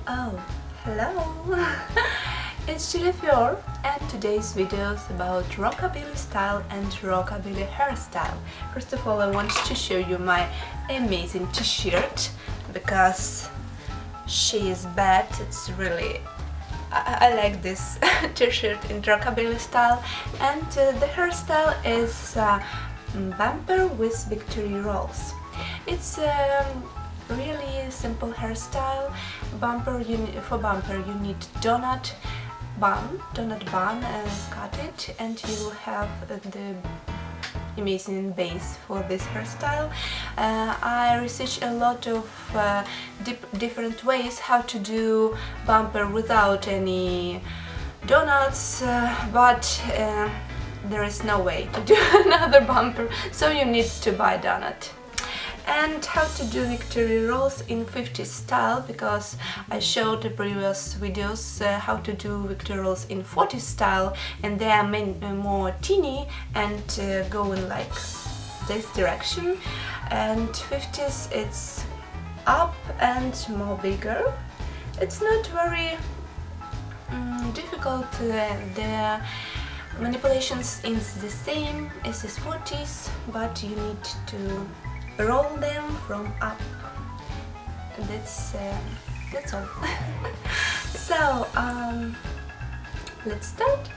Oh, hello! It's Julia and today's video is about rockabilly style and rockabilly hairstyle. First of all, I want to show you my amazing t-shirt because she is bad. It's really... I like this t-shirt in rockabilly style, and the hairstyle is bumper with victory rolls. It's really simple hairstyle. For bumper you need donut bun, cut it, and you will have the amazing base for this hairstyle. I researched a lot of different ways how to do bumper without any donuts, but there is no way to do another bumper, so you need to buy donut. And how to do victory rolls in 50s style, because I showed the previous videos how to do victory rolls in 40s style, and they are more teeny and going like this direction, and 50s it's up and more bigger. It's not very difficult. The manipulations is the same as the 40s, but you need to roll them from up. That's all. So let's start.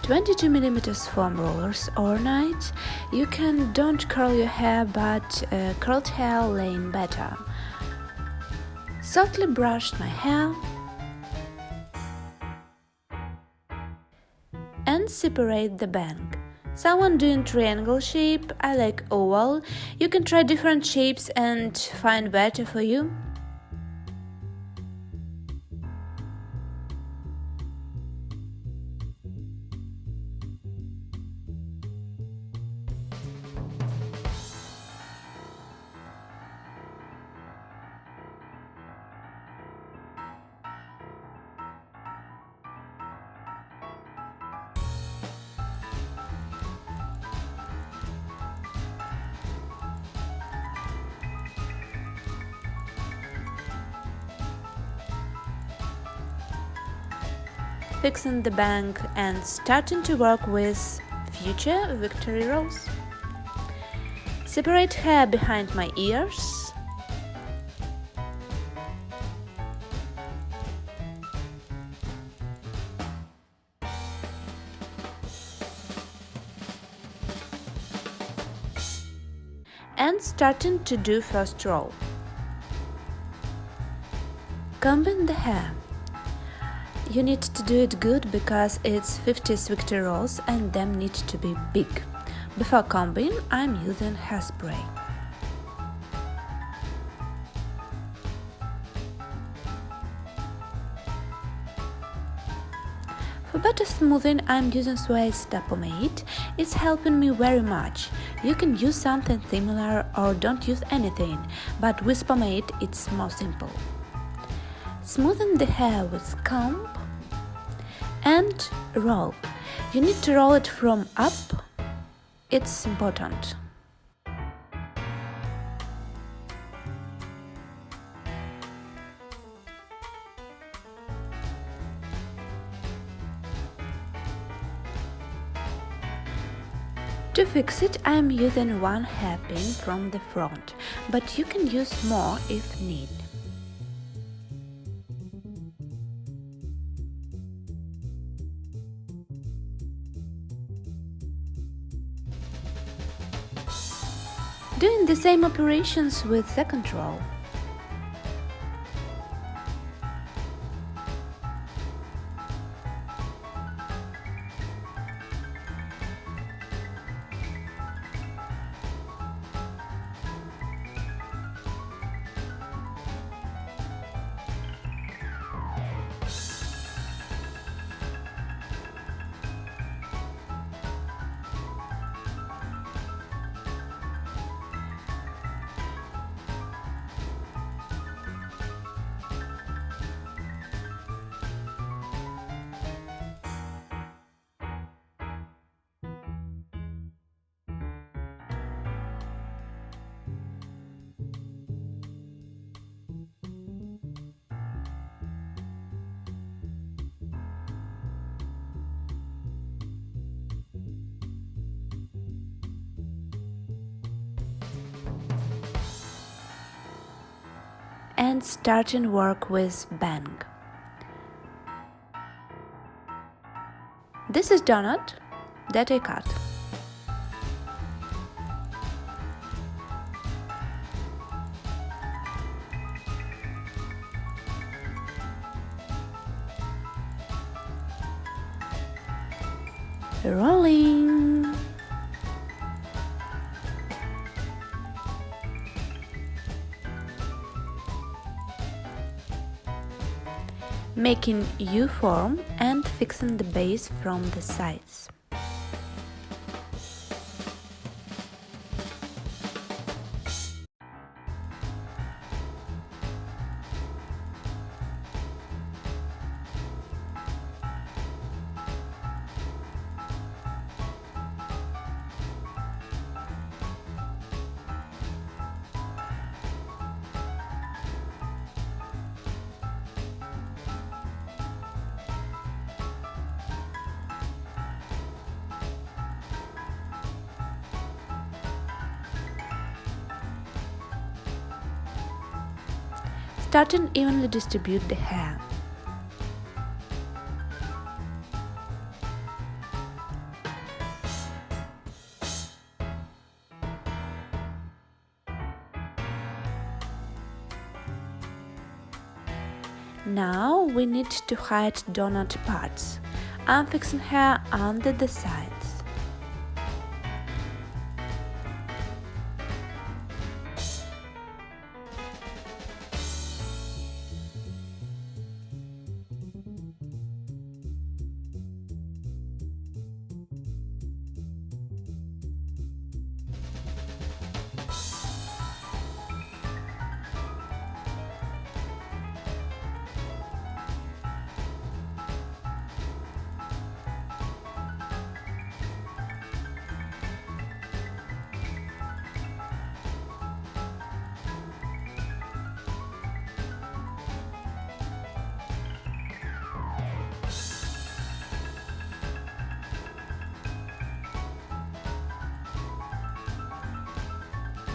22mm foam rollers overnight. You don't curl your hair, but curled hair laying better. Softly brushed my hair and separate the bang. Someone doing triangle shape, I like oval. You can try different shapes and find better for you. Fixing the bang and starting to work with future victory rolls. Separate hair behind my ears. And starting to do first roll. Combing the hair. You need to do it good because it's 50s victory rolls and them need to be big. Before combing, I'm using hairspray. For better smoothing, I'm using Sway's pomade. It's helping me very much. You can use something similar or don't use anything, but with pomade it's more simple. Smoothing the hair with comb and roll. You need to roll it from up. It's important. To fix it, I'm using one hairpin from the front, but you can use more if need. Doing the same operations with second roll. and starting work with bang. This is donut that I cut. Rolling. Making U-form and fixing the base from the sides. Start and evenly distribute the hair. Now we need to hide donut parts. I'm fixing hair under the sides.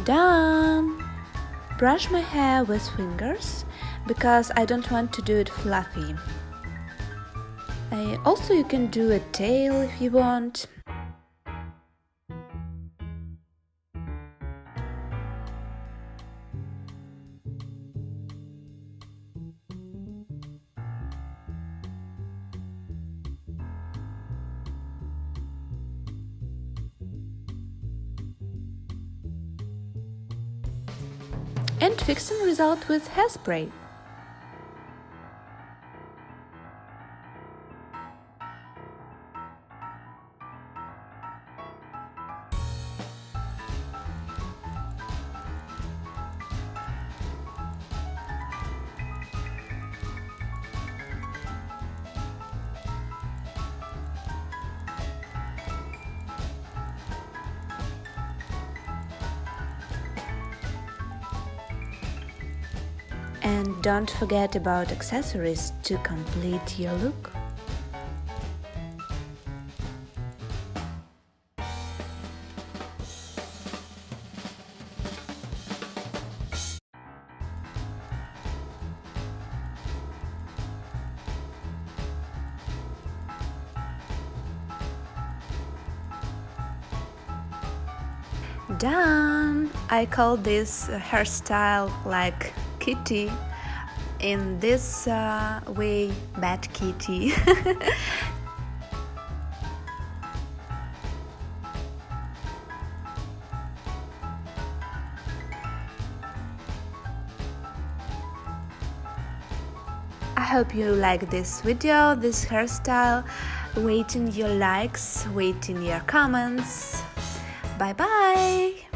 Done! Brush my hair with fingers because I don't want to do it fluffy. Also, you can do a tail if you want. And fixing result with hairspray. And don't forget about accessories to complete your look. Done! I call this hairstyle like kitty. In this way, bad kitty. I hope you like this video, this hairstyle. Waiting your likes, waiting your comments. Bye bye!